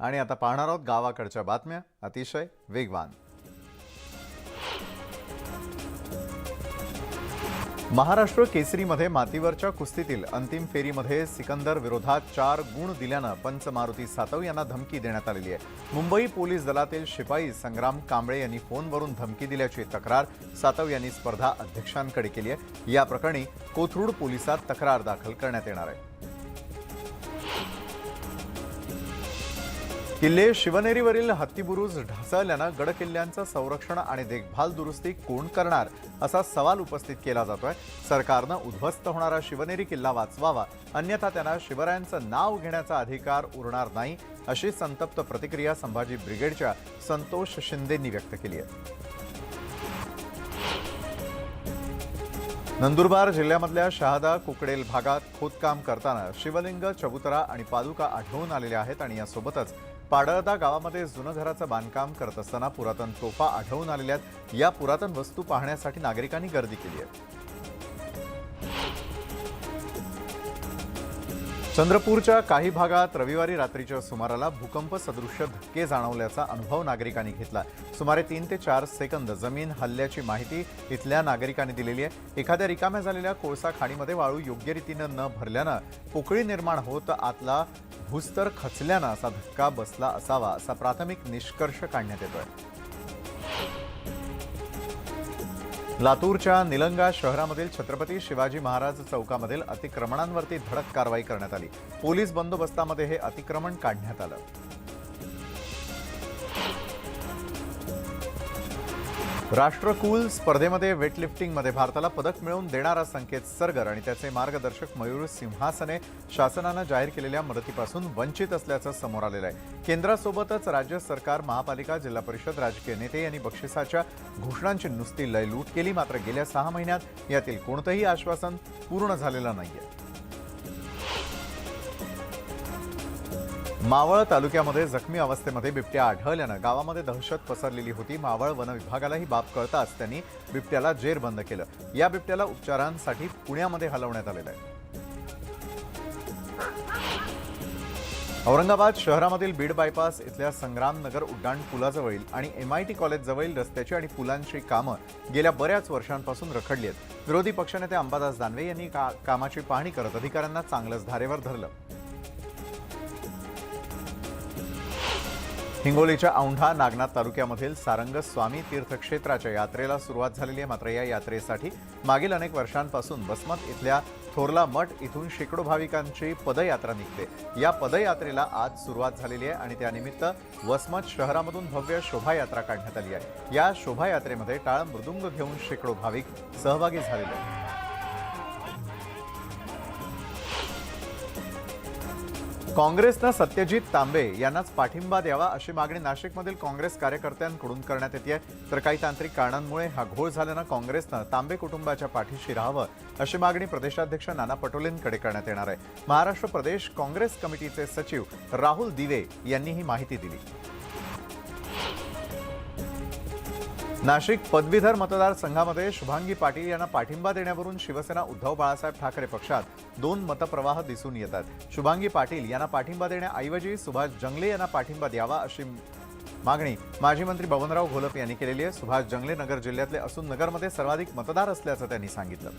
आणि आता पाहणार आहोत गावाकडच्या बातम्या अतिशय वेगवान। महाराष्ट्र केसरीमध्ये मातीवरच्या कुस्तीतील अंतिम फेरीमध्ये सिकंदर विरोधात 4 गुण दिल्यानं पंच मारुती सातव यांना धमकी देण्यात आलेली आहे। मुंबई पोलीस दलातील शिपाई संग्राम कांबळे यांनी फोनवरून धमकी दिल्याची तक्रार सातव यांनी स्पर्धा अध्यक्षांकडे केली आहे। या प्रकरणी कोथरूड पोलिसात तक्रार दाखल करण्यात येणार आहे। किल्ले शिवनेरीवरील हत्तीबुरुज ढासळल्यानं गडकिल्ल्यांचं संरक्षण आणि देखभाल दुरुस्ती कोण करणार असा सवाल उपस्थित केला जातोय। सरकारनं उद्ध्वस्त होणारा शिवनेरी किल्ला वाचवावा, अन्यथा त्यांना शिवरायांचं नाव घेण्याचा अधिकार उरणार नाही, अशी संतप्त प्रतिक्रिया संभाजी ब्रिगेडच्या संतोष शिंदेंनी व्यक्त केली आहे। नंदुरबार जिल्ह्यामधल्या शहादा कुकडेल भागात खोदकाम करताना शिवलिंग, चबुतरा आणि पादुका आढळून आलेल्या आहेत आणि यासोबतच पाडळदा गावामध्ये जुनं घराचं बांधकाम करत असताना पुरातन तोफा आढळून आलेल्या आहेत। या पुरातन वस्तू पाहण्यासाठी नागरिकांनी गर्दी केली आहे। चंद्रपूरच्या काही भागात रविवारी रात्रीच्या सुमाराला भूकंप सदृश्य धक्के जाणवल्याचा अनुभव नागरिकांनी घेतला। सुमारे 3 ते 4 सेकंद जमीन हलल्याची माहिती इथल्या नागरिकांनी दिलेली आहे। एखाद्या रिकाम्या झालेल्या कोळसा खाणीमध्ये वाळू योग्य रीतीनं न भरल्यानं पोकळी निर्माण होत आतला भूस्तर खचल्यानं असा धक्का बसला असावा, असा प्राथमिक निष्कर्ष काढण्यात येतोय। लातूरच्या निलंगा शहरामधील छत्रपती शिवाजी महाराज चौकामधील अतिक्रमणांवरती धडक कारवाई करण्यात आली। पोलीस बंदोबस्तामध्ये हे अतिक्रमण काढण्यात आलं। राष्ट्रकुल स्पर्धेमध्ये वेटलिफ्टिंगमध्ये भारताला पदक मिळवून देणारा संकेत सरगर आणि त्याचे मार्गदर्शक मयूर सिंहासने शासनानं जाहीर केलेल्या मदतीपासून वंचित असल्याचं समोर आलेलं आहे। केंद्रासोबतच राज्य सरकार, महापालिका, जिल्हा परिषद, राजकीय नेते यांनी बक्षिसाच्या घोषणांची नुसती लयलूट केली, मात्र गेल्या 6 महिन्यात यातील कोणतंही आश्वासन पूर्ण झालेलं नाहीये। मावळ तालुक्यामध्ये जखमी अवस्थेमध्ये बिबट्या आढळल्यानं गावामध्ये दहशत पसरलेली होती। मावळ वन विभागाला ही बाब कळताच त्यांनी बिबट्याला जेरबंद केलं। या बिबट्याला उपचारांसाठी पुण्यामध्ये हलवण्यात आलेलं आहे। औरंगाबाद शहरामधील बीड बायपास इथल्या संग्रामनगर उड्डाण पुलाजवळील आणि MIT कॉलेजजवळील रस्त्याची आणि पुलांची कामं गेल्या बऱ्याच वर्षांपासून रखडली आहेत। विरोधी पक्षनेते अंबादास दानवे यांनी कामाची पाहणी करत अधिकाऱ्यांना चांगलंच धारेवर धरलं। हिंगोलीच्या औंढा नागनाथ तालुक्यामधील सारंग स्वामी तीर्थक्षेत्राच्या यात्रेला सुरुवात झालेली आहे। मात्र या यात्रेसाठी मागील अनेक वर्षांपासून वसमत इथल्या थोरला मठ इथून शेकडो भाविकांची पदयात्रा निघते। या पदयात्रेला आज सुरुवात झालेली आहे आणि त्यानिमित्त वसमत शहरामधून भव्य शोभायात्रा काढण्यात आली आहे। या शोभायात्रेमध्ये टाळ मृदुंग घेऊन शेकडो भाविक सहभागी झालेले आहेत। काँग्रेसनं सत्यजित तांबे यांनाच पाठिंबा द्यावा अशी मागणी नाशिकमधील काँग्रेस कार्यकर्त्यांकडून करण्यात येते। तर काही तांत्रिक कारणांमुळे हा घोळ झाल्यानं काँग्रेसनं तांबे कुटुंबाच्या पाठीशी राहावं अशी मागणी प्रदेशाध्यक्ष नाना पटोलेंकडे करण्यात येणार आहे। महाराष्ट्र प्रदेश काँग्रेस कमिटीचे सचिव राहुल दिवे यांनी ही माहिती दिली। नाशिक पदवीधर मतदारसंघामध्ये शुभांगी पाटील यांना पाठिंबा देण्यावरून शिवसेना उद्धव बाळासाहेब ठाकरे पक्षात 2 मतप्रवाह दिसून येतात। शुभांगी पाटील यांना पाठिंबा देण्याऐवजी सुभाष जंगले यांना पाठिंबा द्यावा अशी मागणी माजी मंत्री बबनराव घोलप यांनी केलेली आहे। सुभाष जंगले नगर जिल्ह्यातले असून नगरमध्ये सर्वाधिक मतदार असल्याचं त्यांनी सांगितलं।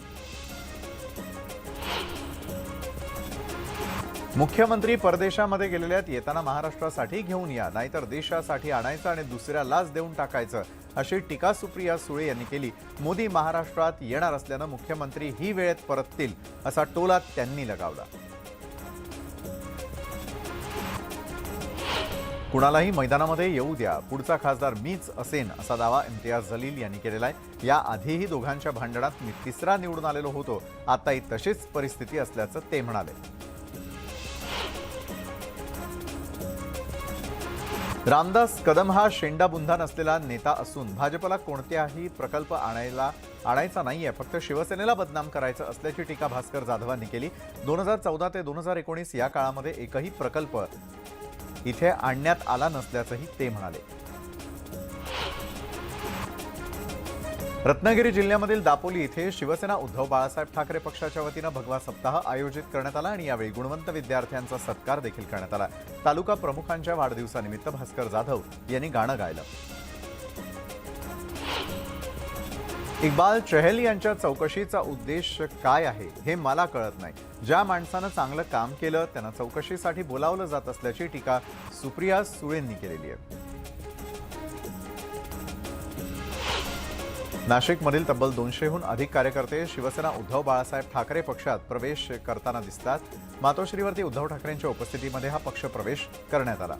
मुख्यमंत्री परदेशामध्ये गेलेल्यात येताना महाराष्ट्रासाठी घेऊन या, नाहीतर देशासाठी आणायचं आणि दुसऱ्यालाच देऊन टाकायचं, अशी टीका सुप्रिया सुळे यांनी केली। मोदी महाराष्ट्रात येणार असल्यानं मुख्यमंत्री ही वेळेत परततील असा टोला त्यांनी लगावला। कुणालाही मैदानामध्ये येऊ द्या, पुढचा खासदार मीच असेन असा दावा इम्तियाज जलील यांनी केलेला आहे। या आधीही दोघांच्या भांडणात मी तिसरा निवडून आलेलो होतो, आताही तशीच परिस्थिती असल्याचं ते म्हणाले। रामदास कदम हा शेंडाबुंधा नसलेला नेता असून भाजपला कोणत्याही प्रकल्प आणायचा नाहीये, फक्त शिवसेनेला बदनाम करायचं असल्याची टीका भास्कर जाधवांनी केली। 2014 ते 2019 या काळामध्ये एकही प्रकल्प इथे आणण्यात आला नसल्याचंही ते म्हणाले। रत्नागिरी जिल्ह्यामधील दापोली इथे शिवसेना उद्धव बाळासाहेब ठाकरे पक्षाच्या वतीनं भगवा सप्ताह आयोजित करण्यात आला आणि यावेळी गुणवंत विद्यार्थ्यांचा सत्कार देखील करण्यात आला। तालुका प्रमुखांच्या वाढदिवसानिमित्त भास्कर जाधव यांनी गाणं गायलं। इक्बाल चहल यांच्या चौकशीचा उद्देश काय आहे हे मला कळत नाही। ज्या माणसानं चांगलं काम केलं त्यांना चौकशीसाठी बोलावलं जात असल्याची टीका सुप्रिया सुळेंनी केलेली आहे। नाशिकमधील तब्बल 200हून अधिक कार्यकर्ते शिवसेना उद्धव बाळासाहेब ठाकरे पक्षात प्रवेश करताना दिसतात। मातोश्रीवरती उद्धव ठाकरेंच्या उपस्थितीमध्ये हा पक्ष प्रवेश करण्यात आला।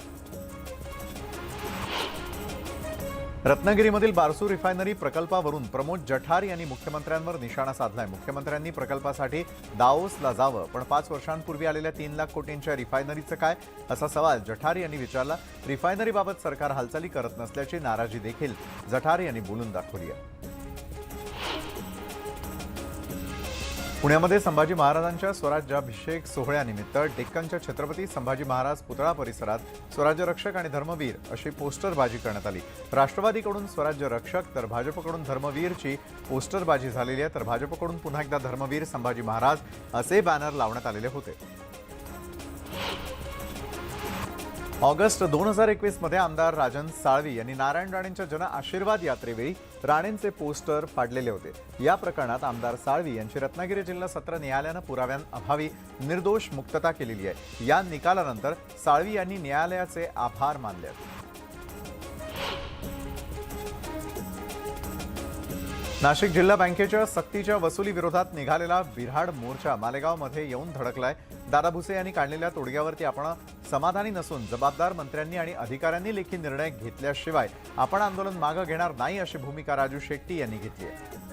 रत्नागिरीमधील बारसू रिफायनरी प्रकल्पावरून प्रमोद जठार यांनी मुख्यमंत्र्यांवर निशाणा साधलाय। मुख्यमंत्र्यांनी प्रकल्पासाठी दाओसला जावं, पण 5 वर्षांपूर्वी आलेल्या 3 लाख कोटींच्या रिफायनरीचं काय, असा सवाल जठार यांनी विचारला। रिफायनरीबाबत सरकार हालचाली करत नसल्याची नाराजी देखील जठार यांनी बोलून दाखवली आहे। पुण्यामध्ये संभाजी महाराजांच्या स्वराज्याभिषेक सोहळ्यानिमित्त डेक्कनच्या छत्रपती संभाजी महाराज पुतळा परिसरात स्वराज्य रक्षक आणि धर्मवीर अशी पोस्टरबाजी करण्यात आली। राष्ट्रवादीकडून स्वराज्य रक्षक तर भाजपकडून धर्मवीरची पोस्टरबाजी झालेली आहे, तर भाजपकडून पुन्हा एकदा धर्मवीर संभाजी महाराज असे बॅनर लावण्यात आलेले होते। ऑगस्ट 2021 मध्ये आमदार राजन साळवी यांनी नारायण राणेंच्या जन आशीर्वाद यात्रेवेळी राणेंचे पोस्टर फाडलेले होते। या प्रकरणात आमदार साळवी यांची रत्नागिरी जिल्हा सत्र न्यायालयानं पुराव्यांअभावी निर्दोष मुक्तता केलेली आहे। या निकालानंतर साळवी यांनी न्यायालयाचे आभार मानले आहेत। नाशिक जिल्हा बँकेच्या सक्तीच्या वसुली विरोधात निघालेला बिऱ्हाड मोर्चा मालेगावमध्ये येऊन धडकलाय। दादा भुसे यांनी काढलेल्या तोडग्यावरती आपण समाधानी नसून जबाबदार मंत्र्यांनी आणि अधिकाऱ्यांनी लेखी निर्णय घेतल्याशिवाय आपण आंदोलन मागे घेणार नाही अशी भूमिका राजू शेट्टी यांनी घेतली आहे।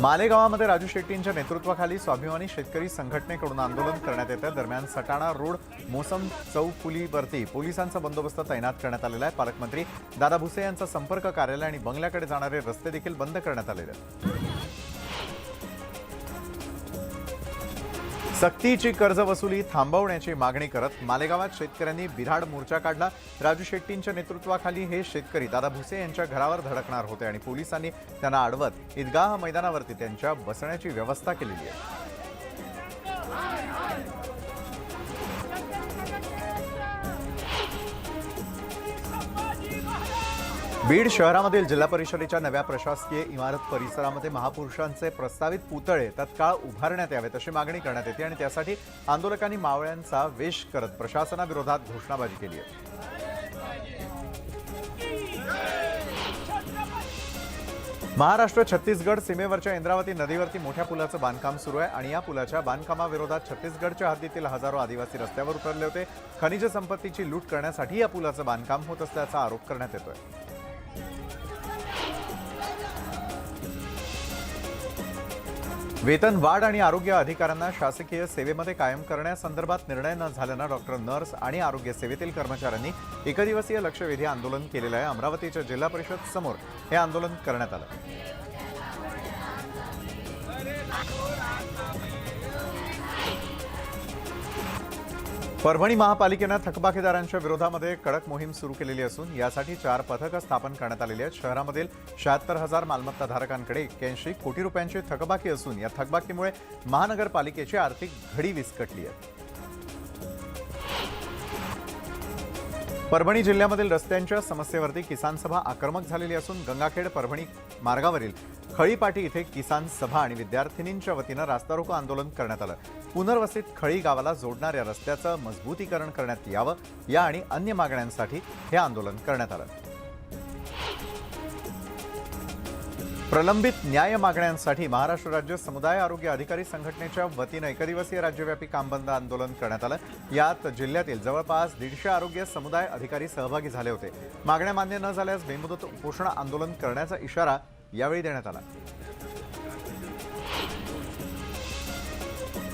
मालेगावामध्ये राजू शेट्टींच्या नेतृत्वाखाली स्वाभिमानी शेतकरी संघटनेकडून आंदोलन करण्यात येतं। दरम्यान सटाणा रोड मोसम चौफुलीवरती पोलिसांचा बंदोबस्त तैनात करण्यात आलेला आहे। पालकमंत्री दादा भुसे यांचा संपर्क कार्यालय आणि बंगल्याकडे जाणारे रस्ते देखील बंद करण्यात आलेले आहेत। सक्तीची कर्ज वसुली थांबवण्याची मागणी करत मालेगावात शेतकऱ्यांनी बिऱ्हाड मोर्चा काढला। राजू शेट्टींच्या नेतृत्वाखाली हे शेतकरी दादा भुसे यांच्या घरावर धडकणार होते आणि पोलिसांनी त्यांना अडवत ईदगाह मैदानावरती त्यांच्या बसण्याची व्यवस्था केलेली आहे। बीड शहरामधील जिल्हा परिषदेच्या नव्या प्रशासकीय इमारत परिसरामध्ये महापुरुषांचे प्रस्तावित पुतळे तत्काळ उभारण्यात यावेत अशी मागणी करण्यात येते आणि त्यासाठी आंदोलकांनी मावळ्यांचा वेश करत प्रशासनाविरोधात घोषणाबाजी केली आहे। महाराष्ट्र छत्तीसगड सीमेवरच्या इंद्रावती नदीवरती मोठ्या पुलाचं बांधकाम सुरू आहे आणि या पुलाच्या बांधकामाविरोधात छत्तीसगडच्या हद्दीतील हजारो आदिवासी रस्त्यावर उतरले होते। खनिज संपत्तीची लूट करण्यासाठी या पुलाचं बांधकाम होत असल्याचा आरोप करण्यात येतोय। वेतन वाढ आणि आरोग्य अधिकाऱ्यांना शासकीय सेवेमध्ये कायम करण्यासंदर्भात निर्णय न झाल्यानं डॉक्टर, नर्स आणि आरोग्य सेवेतील कर्मचाऱ्यांनी एकदिवसीय लक्षवेधी आंदोलन केलेलं आहे। अमरावतीच्या जिल्हा परिषद समोर हे आंदोलन करण्यात आलं। परभणी महापालिकेनं थकबाकीदारांच्या विरोधामध्ये कडक मोहीम सुरू केलेली असून यासाठी 4 पथकं स्थापन करण्यात आलेली आहेत। शहरामधील 76,000 मालमत्ताधारकांकडे 81 कोटी रुपयांची थकबाकी असून या थकबाकीमुळे महानगरपालिकेची आर्थिक घडी विस्कटली आहे। परभणी जिल्ह्यामधील रस्त्यांच्या समस्येवरती किसान सभा आक्रमक झालेली असून गंगाखेड परभणी मार्गावरील खळीपाटी इथे किसान सभा आणि विद्यार्थिनींच्या वतीनं रास्तारोको आंदोलन करण्यात आलं। पुनर्वसित खळी गावाला जोडणाऱ्या रस्त्याचं मजबूतीकरण करण्यात यावं या आणि अन्य मागण्यांसाठी हे आंदोलन करण्यात आलं। प्रलंबित न्याय मागण्यांसाठी महाराष्ट्र राज्य समुदाय आरोग्य अधिकारी संघटनेच्या वतीनं एकदिवसीय राज्यव्यापी कामबंद आंदोलन करण्यात आलं। यात जिल्ह्यातील जवळपास 150 आरोग्य समुदाय अधिकारी सहभागी झाले होते। मागण्या मान्य न झाल्यास बेमुदत उपोषण आंदोलन करण्याचा इशारा यावेळी देण्यात आला।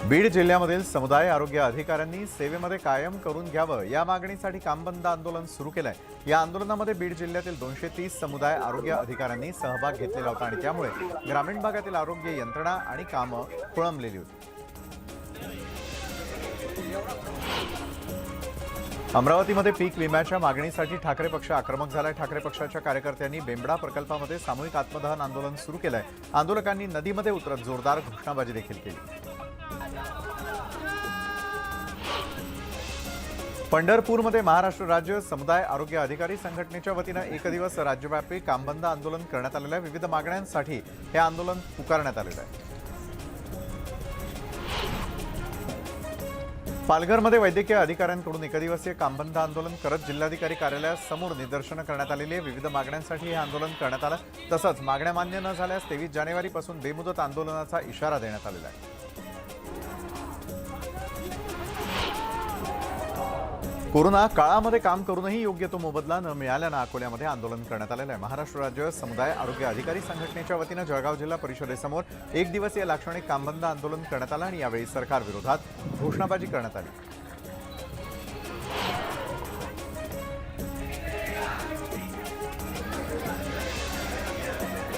बीड जिल्ह्यामधील समुदाय आरोग्य अधिकाऱ्यांनी सेवेमध्ये कायम करून घ्यावं या मागणीसाठी कामबंद आंदोलन सुरू केलंय। या आंदोलनामध्ये बीड जिल्ह्यातील 230 समुदाय आरोग्य अधिकाऱ्यांनी सहभाग घेतलेला होता आणि त्यामुळे ग्रामीण भागातील आरोग्य यंत्रणा आणि कामं खोळंबलेली होती। अमरावतीमध्ये पीक विम्याच्या मागणीसाठी ठाकरे पक्ष आक्रमक झालाय. ठाकरे पक्षाच्या कार्यकर्त्यांनी बेंबडा प्रकल्पामध्ये सामूहिक आत्मदहन आंदोलन सुरू केलंय. आंदोलकांनी नदीमध्ये उतरत जोरदार घोषणाबाजी देखील केली. पंढरपूरमध्ये महाराष्ट्र राज्य समुदाय आरोग्य अधिकारी संघटनेच्या वतीनं एक दिवस राज्यव्यापी कामबंद आंदोलन करण्यात आलेलं आहे. विविध मागण्यांसाठी हे आंदोलन पुकारण्यात आलेलं आहे. पालघरमध्ये वैद्यकीय अधिकाऱ्यांकडून एकदिवसीय कामबंद आंदोलन करत जिल्हाधिकारी कार्यालयासमोर निदर्शनं करण्यात आलेली आहे. विविध मागण्यांसाठी हे आंदोलन करण्यात आलं. तसंच मागण्या मान्य न झाल्यास 23 जानेवारीपासून बेमुदत आंदोलनाचा इशारा देण्यात आलेला आहे. कोरोना काळामध्ये काम करूनही योग्य तो मोबदला न मिळाल्यानं अकोल्यामध्ये आंदोलन करण्यात आलेलं आहे. महाराष्ट्र राज्य समुदाय आरोग्य अधिकारी संघटनेच्या वतीनं जळगाव जिल्हा परिषदेसमोर एक दिवसीय लाक्षणिक कामबंद आंदोलन करण्यात आलं आणि यावेळी सरकारविरोधात घोषणाबाजी करण्यात आली.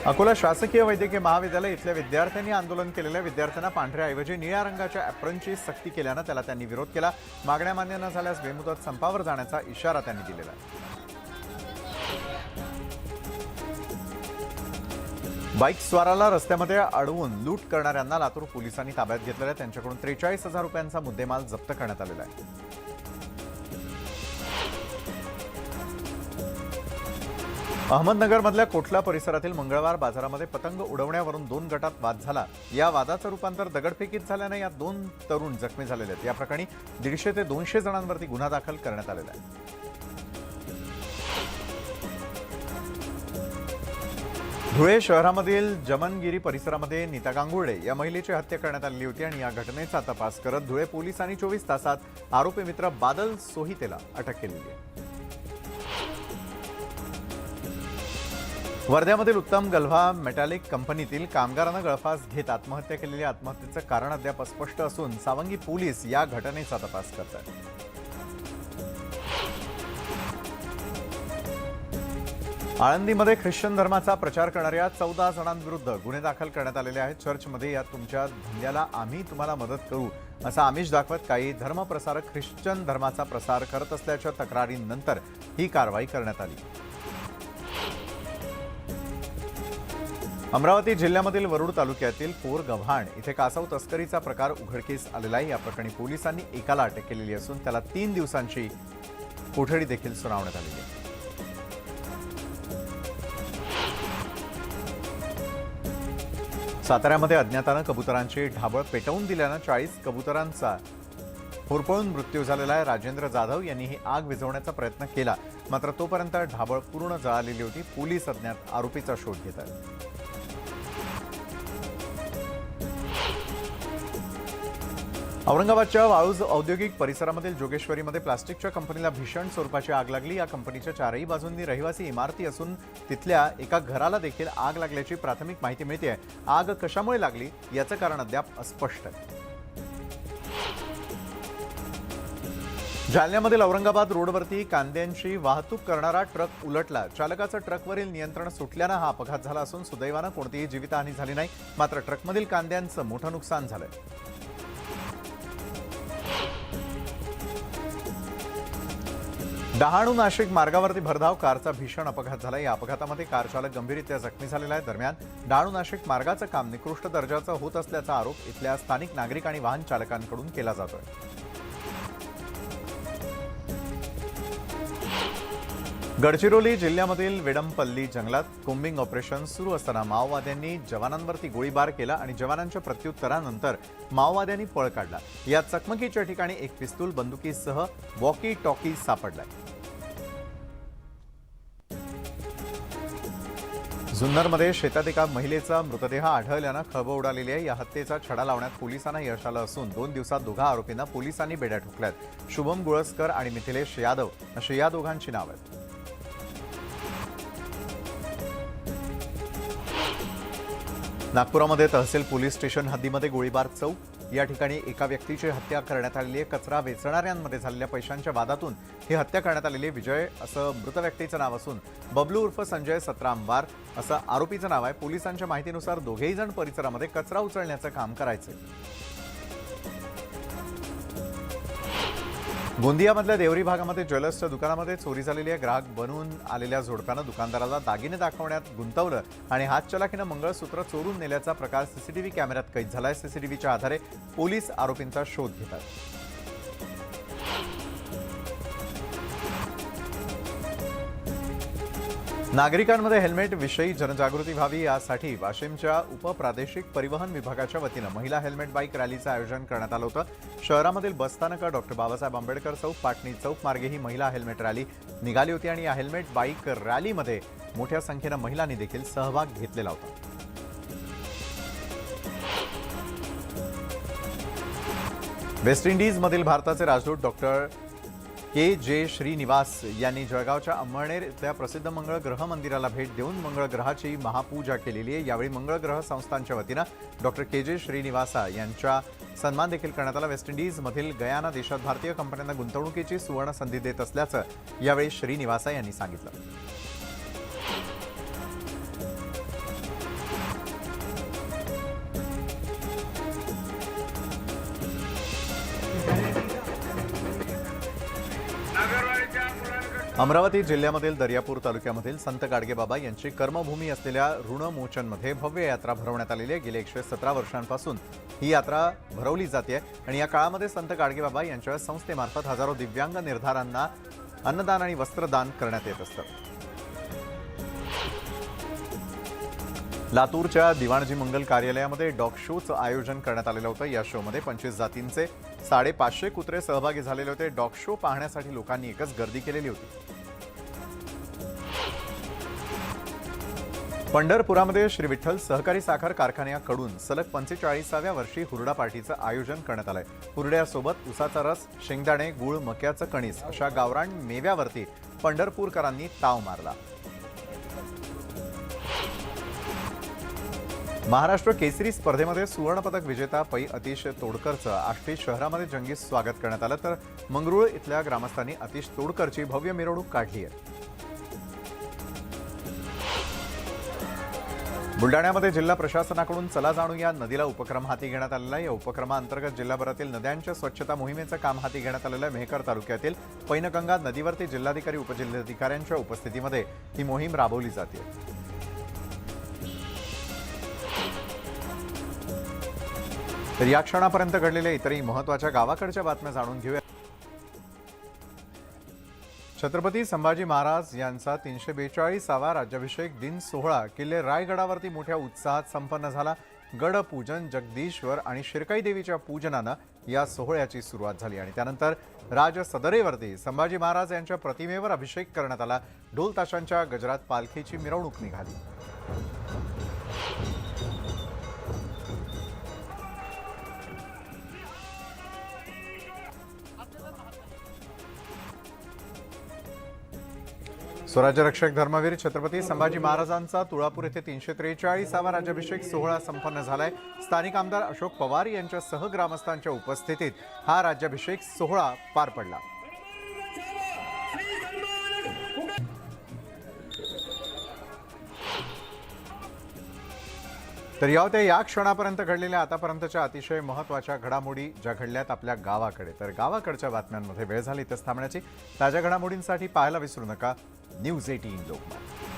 अकोला शासकीय वैद्यकीय महाविद्यालय इथल्या विद्यार्थ्यांनी आंदोलन केलेल्या विद्यार्थ्यांना पांढऱ्याऐवजी निळ्या रंगाच्या ॲप्रनची सक्ती केल्यानं त्याला त्यांनी विरोध केला. मागण्या मान्य न झाल्यास बेमुदत संपावर जाण्याचा इशारा त्यांनी दिलेला आहे. बाईक स्वाराला रस्त्यामध्ये अडवून लूट करणाऱ्यांना लातूर पोलिसांनी ताब्यात घेतलेलं आहे. त्यांच्याकडून 43,000 रुपयांचा मुद्देमाल जप्त करण्यात आलेला आहे. अहमदनगरमधल्या कोठला परिसरातील मंगळवार बाजारामध्ये पतंग उडवण्यावरून 2 गटात वाद झाला. या वादाचं रूपांतर दगडफेकीत झाल्यानं या 2 तरुण जखमी झालेले आहेत. या प्रकरणी 150 ते 200 जणांवरती गुन्हा दाखल करण्यात आलेला आहे. धुळे शहरामधील जमनगिरी परिसरामध्ये नीता गांगुर्डे या महिलेची हत्या करण्यात आली होती आणि या घटनेचा तपास करत धुळे पोलिसांनी 24 तासात आरोपी मित्र बादल सोहितेला अटक केलेली आहे. वर्ध्यामधील उत्तम गल्हा मेटॅलिक कंपनीतील कामगारानं गळफास घेत आत्महत्या केलेली. आत्महत्येचं कारण अद्याप अस्पष्ट असून सावंगी पोलीस या घटनेचा तपास करत आहेत. आळंदीमध्ये ख्रिश्चन धर्माचा प्रचार करणाऱ्या 14 जणांविरुद्ध गुन्हे दाखल करण्यात आलेले आहेत. चर्चमध्ये या तुमच्या धंद्याला आम्ही तुम्हाला मदत करू असा आमिष दाखवत काही धर्मप्रसारक ख्रिश्चन धर्माचा प्रसार करत असल्याच्या तक्रारींनंतर ही कारवाई करण्यात आली. अमरावती जिल्ह्यामधील वरुड तालुक्यातील पोरगव्हाण इथे कासव तस्करीचा प्रकार उघडकीस आलेला आहे. या प्रकरणी पोलिसांनी एकाला अटक केलेली असून त्याला 3 दिवसांची कोठडी देखील सुनावण्यात आलेली आहे. साताऱ्यामध्ये अज्ञातानं कबुतरांची ढाबळ पेटवून दिल्यानं 40 कबुतरांचा होरपळून मृत्यू झालेला आहे. राजेंद्र जाधव यांनी ही आग विझवण्याचा प्रयत्न केला, मात्र तोपर्यंत ढाबळ पूर्ण जळालेली होती. पोलीस अज्ञात आरोपीचा शोध घेत आहेत. औरंगाबादच्या वाळूज औद्योगिक परिसरामधील जोगेश्वरीमध्ये प्लास्टिकच्या कंपनीला भीषण स्वरूपाची आग लागली. या कंपनीच्या 4ही बाजूंनी रहिवासी इमारती असून तिथल्या एका घराला देखील आग लागल्याची प्राथमिक माहिती मिळते. आग कशामुळे लागली याचं कारण अद्याप अस्पष्ट आहे. जालन्यामधील औरंगाबाद रोडवरती कांद्यांची वाहतूक करणारा ट्रक उलटला. चालकाचं ट्रकवरील नियंत्रण सुटल्यानं हा अपघात झाला असून सुदैवानं कोणतीही जीवितहानी झाली नाही, मात्र ट्रकमधील कांद्यांचं मोठं नुकसान झालंय. डहाणू नाशिक मार्गावरती भरधाव कारचा भीषण अपघात झाला. या अपघातामध्ये कार चालक गंभीररित्या जखमी झालेला आहे. दरम्यान डहाणू नाशिक मार्गाचं काम निकृष्ट दर्जाचं होत असल्याचा आरोप इथल्या स्थानिक नागरिक आणि वाहन चालकांकडून केला जातोय. गडचिरोली जिल्ह्यामधील वेडमपल्ली जंगलात कोम्बिंग ऑपरेशन सुरू असताना माओवाद्यांनी जवानांवरती गोळीबार केला आणि जवानांच्या प्रत्युत्तरानंतर माओवाद्यांनी पळ काढला. या चकमकीच्या ठिकाणी एक पिस्तूल बंदुकीसह वॉकी टॉकी सापडलाय. जुन्नरमध्ये शेतात एका महिलेचा मृतदेह आढळल्यानं खळबळ उडालेली आहे. या हत्येचा छडा लावण्यात पोलिसांना यश आलं असून 2 दिवसात दोघा आरोपींना पोलिसांनी बेड्या ठोकल्यात. शुभम गुळसकर आणि मिथिलेश यादव अशी या दोघांची नावं आहेत. नागपुरामध्ये तहसील पोलीस स्टेशन हद्दीमध्ये गोळीबार चौक. या ठिकाणी एका व्यक्तीची हत्या करण्यात आलेली आहे. कचरा वेचणाऱ्यांमध्ये झालेल्या पैशांच्या वादातून ही हत्या करण्यात आलेली आहे. विजय असं मृत व्यक्तीचं नाव असून बबलू उर्फ संजय सतराम वार असं आरोपीचं नाव आहे. पोलिसांच्या माहितीनुसार दोघेही जण परिसरामध्ये कचरा उचलण्याचं काम करायचे. गोंदियामधल्या देवरी भागामध्ये ज्वेलर्सच्या दुकानामध्ये चोरी झालेली आहे. ग्राहक बनून आलेल्या जोडप्यानं दुकानदाराला दागिने दाखवण्यात गुंतवलं आणि हातचलाखीनं मंगळसूत्र चोरून नेल्याचा प्रकार सीसीटीव्ही कॅमेऱ्यात कैद झालाय. सीसीटीव्हीच्या आधारे पोलीस आरोपींचा शोध घेत आहेत. नागरिकांमध्ये हेल्मेट विषयी जनजागृती व्हावी यासाठी वाशिमच्या उपप्रादेशिक परिवहन विभागाच्या वतीनं महिला हेल्मेट बाईक रॅलीचं आयोजन करण्यात आलं होतं. शहरामधील बसस्थानक डॉक्टर बाबासाहेब आंबेडकर चौक, पाटणी चौक मार्गे ही महिला हेल्मेट रॅली निघाली होती आणि या हेल्मेट बाईक रॅलीमध्ये मोठ्या संख्येनं महिलांनी देखील सहभाग घेतलेला होता. वेस्ट इंडिजमधील भारताचे राजदूत डॉक्टर के.जे. श्रीनिवास यांनी जळगावच्या अंमळनेर इथल्या प्रसिद्ध मंगळ ग्रह मंदिराला भेट देऊन मंगळ ग्रहाची महापूजा केलेली आहे. यावेळी मंगळ ग्रह संस्थांच्या वतीनं डॉक्टर के.जे. श्रीनिवासा यांचा सन्मान देखील करण्यात आला. वेस्ट इंडिजमधील गयाना देशात भारतीय कंपन्यांना गुंतवणुकीची सुवर्ण संधी देत असल्याचं यावेळी श्रीनिवासा यांनी सांगितलं. अमरावती जिल्ह्यामधील दर्यापूर तालुक्यामधील संत गाडगेबाबा यांची कर्मभूमी असलेल्या ऋणमोचनमध्ये भव्य यात्रा भरवण्यात आलेली आहे. गेल्या 117 वर्षांपासून ही यात्रा भरवली जाते आणि या काळामध्ये संत गाडगेबाबा यांच्या संस्थेमार्फत हजारो दिव्यांग निर्धारांना अन्नदान आणि वस्त्रदान करण्यात येत असतं. लातूरच्या दिवाणजी मंगल कार्यालयामध्ये डॉग शोचं आयोजन करण्यात आलेलं होतं. या शोमध्ये 25 जातींचे 550 कुत्रे सहभागी झालेले होते. डॉग शो पाहण्यासाठी लोकांनी एकच गर्दी केलेली होती. पंढरपुरामध्ये श्री विठ्ठल सहकारी साखर कारखान्याकडून सलग 45व्या वर्षी हुरडा पार्टीचं आयोजन करण्यात आलंय. हुरड्यासोबत उसाचा रस, शेंगदाणे, गूळ, मक्याचं कणीस अशा गावरान मेव्यावरती पंढरपूरकरांनी ताव मारला. महाराष्ट्र केसरी स्पर्धेमध्ये सुवर्णपदक विजेता पै अतिश तोडकरचं आष्टी शहरामध्ये जंगी स्वागत करण्यात आलं. तर मंगरुळ इथल्या ग्रामस्थांनी अतिश तोडकरची भव्य मिरवणूक काढली आहे. बुलडाण्यामध्ये जिल्हा प्रशासनाकडून चला जाणूया नदीला उपक्रम हाती घेण्यात आलेला आहे. या उपक्रमाअंतर्गत जिल्हाभरातील नद्यांच्या स्वच्छता मोहिमेचं काम हाती घेण्यात आलेलं आहे. मेहकर तालुक्यातील पैनगंगा नदीवरती जिल्हाधिकारी उपजिल्हाधिकाऱ्यांच्या उपस्थितीमध्ये ही मोहीम राबवली जाते. तर या क्षणापर्यंत घडलेल्या इतरही महत्त्वाच्या गावाकडच्या बातम्या जाणून घेऊया. छत्रपती संभाजी महाराज यांचा 342वा राज्याभिषेक दिन सोहळा किल्ले रायगडावरती मोठ्या उत्साहात संपन्न झाला. गडपूजन, जगदीश्वर आणि शिरकाई देवीच्या पूजनानं या सोहळ्याची सुरुवात झाली आणि त्यानंतर राज सदरेवरती संभाजी महाराज यांच्या प्रतिमेवर अभिषेक करण्यात आला. ढोल ताशांच्या गजरात पालखीची मिरवणूक निघाली. स्वराज्यरक्षक धर्मवीर छत्रपती संभाजी महाराजांचा तुळापूर येथे 343वा राज्याभिषेक सोहळा संपन्न झालाय. स्थानिक आमदार अशोक पवार यांच्यासह ग्रामस्थांच्या उपस्थितीत हा राज्याभिषेक सोहळा पार पडला. तर या क्षणापर्यंत घडलेल्या आतापर्यंतच्या अतिशय महत्त्वाच्या घडामोडी ज्या घडल्यात आपल्या गावाकडे. तर गावाकडच्या बातम्यांमध्ये वेळ झाली इथंच थांबण्याची. ताज्या घडामोडींसाठी पाहायला विसरू नका न्यूज 18 लोकमत.